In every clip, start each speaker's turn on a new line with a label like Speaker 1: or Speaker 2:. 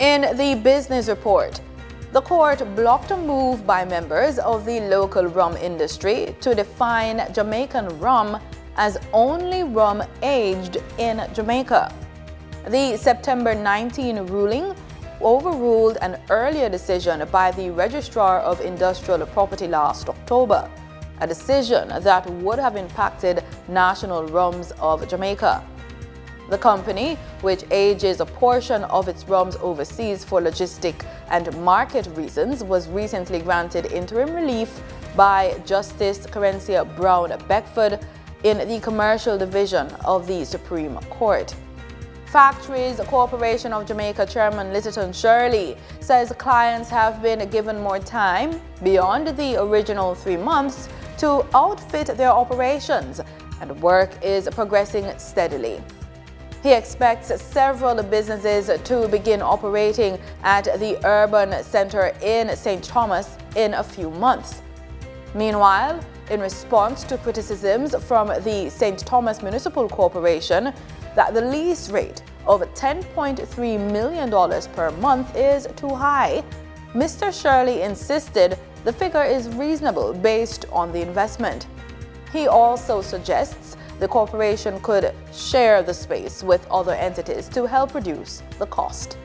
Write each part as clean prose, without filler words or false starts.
Speaker 1: In the business report, the court blocked a move by members of the local rum industry to define Jamaican rum as only rum aged in Jamaica. The September 19 ruling overruled an earlier decision by the Registrar of Industrial Property last October, a decision that would have impacted national rums of Jamaica. The company, which ages a portion of its rums overseas for logistic and market reasons, was recently granted interim relief by Justice Carencia Brown Beckford in the Commercial Division of the Supreme Court. Factories Corporation of Jamaica Chairman Littleton Shirley says clients have been given more time beyond the original 3 months to outfit their operations, and work is progressing steadily. He expects several businesses to begin operating at the urban center in St. Thomas in a few months. Meanwhile, in response to criticisms from the St. Thomas Municipal Corporation that the lease rate of $10.3 million per month is too high, Mr. Shirley insisted the figure is reasonable based on the investment. He also suggests the corporation could share the space with other entities to help reduce the cost.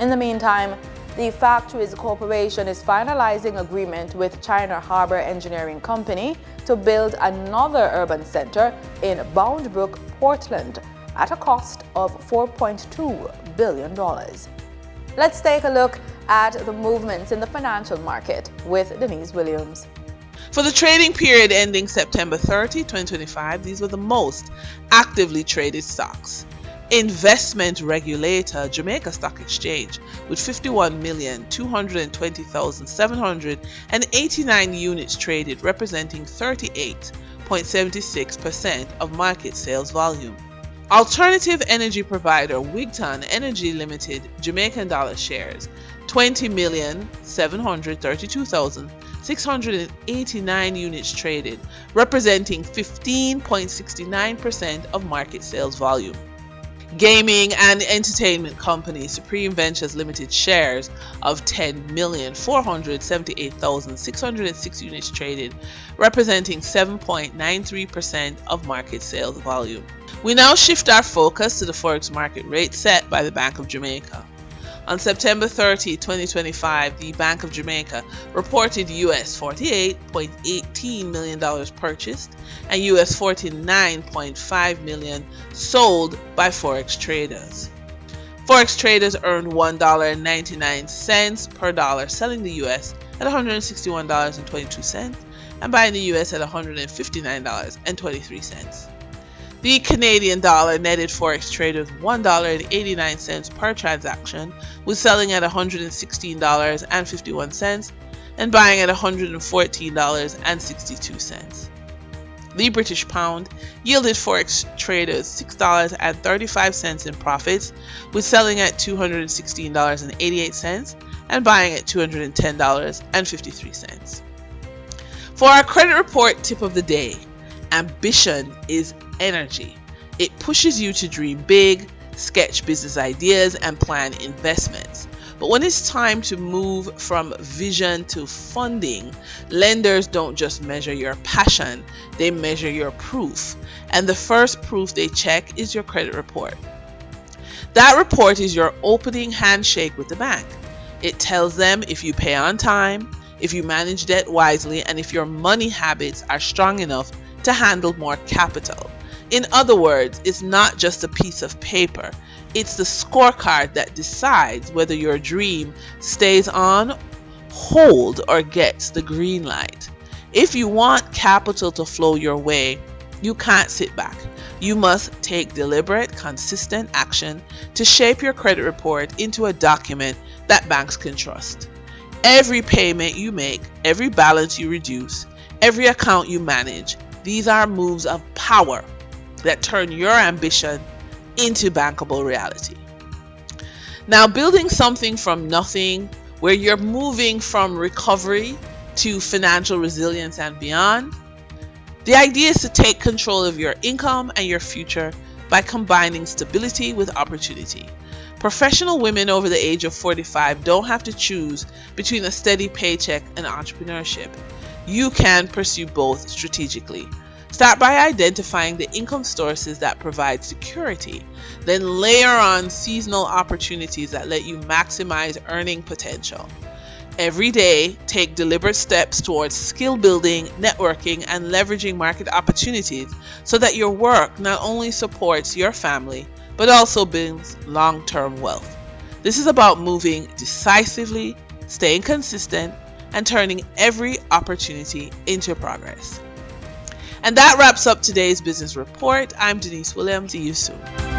Speaker 1: In the meantime, the Factories Corporation is finalizing agreement with China Harbor Engineering Company to build another urban center in Bound Brook, Portland, at a cost of $4.2 billion. Let's take a look at the movements in the financial market with Denise Williams.
Speaker 2: For the trading period ending September 30, 2025, these were the most actively traded stocks. Investment regulator Jamaica Stock Exchange with 51,220,789 units traded, representing 38.76% of market sales volume. Alternative energy provider Wigton Energy Limited Jamaican dollar shares 20,732,689 units traded, representing 15.69% of market sales volume. Gaming and entertainment company Supreme Ventures Limited shares of 10,478,606 units traded, representing 7.93% of market sales volume. We now shift our focus to the forex market rate set by the Bank of Jamaica. On September 30, 2025, the Bank of Jamaica reported US $48.18 million purchased and US $49.5 million sold by forex traders. Forex traders earned $1.99 per dollar, selling the US at $161.22 and buying the US at $159.23. The Canadian dollar netted forex traders $1.89 per transaction, with selling at $116.51 and buying at $114.62. The British pound yielded forex traders $6.35 in profits, with selling at $216.88 and buying at $210.53. For our credit report tip of the day, ambition is energy. It pushes you to dream big, sketch business ideas, and plan investments. But when it's time to move from vision to funding, lenders don't just measure your passion, they measure your proof. And the first proof they check is your credit report. That report is your opening handshake with the bank. It tells them if you pay on time, if you manage debt wisely, and if your money habits are strong enough to handle more capital. In other words, it's not just a piece of paper. It's the scorecard that decides whether your dream stays on hold or gets the green light. If you want capital to flow your way, you can't sit back. You must take deliberate, consistent action to shape your credit report into a document that banks can trust. Every payment you make, every balance you reduce, every account you manage, these are moves of power that turn your ambition into bankable reality. Now, building something from nothing, where you're moving from recovery to financial resilience and beyond, the idea is to take control of your income and your future by combining stability with opportunity. Professional women over the age of 45 don't have to choose between a steady paycheck and entrepreneurship. You can pursue both strategically. Start by identifying the income sources that provide security, then layer on seasonal opportunities that let you maximize earning potential. Every day, take deliberate steps towards skill building, networking, and leveraging market opportunities so that your work not only supports your family, but also builds long-term wealth. This is about moving decisively, staying consistent, and turning every opportunity into progress. And that wraps up today's business report. I'm Denise Williams. See you soon.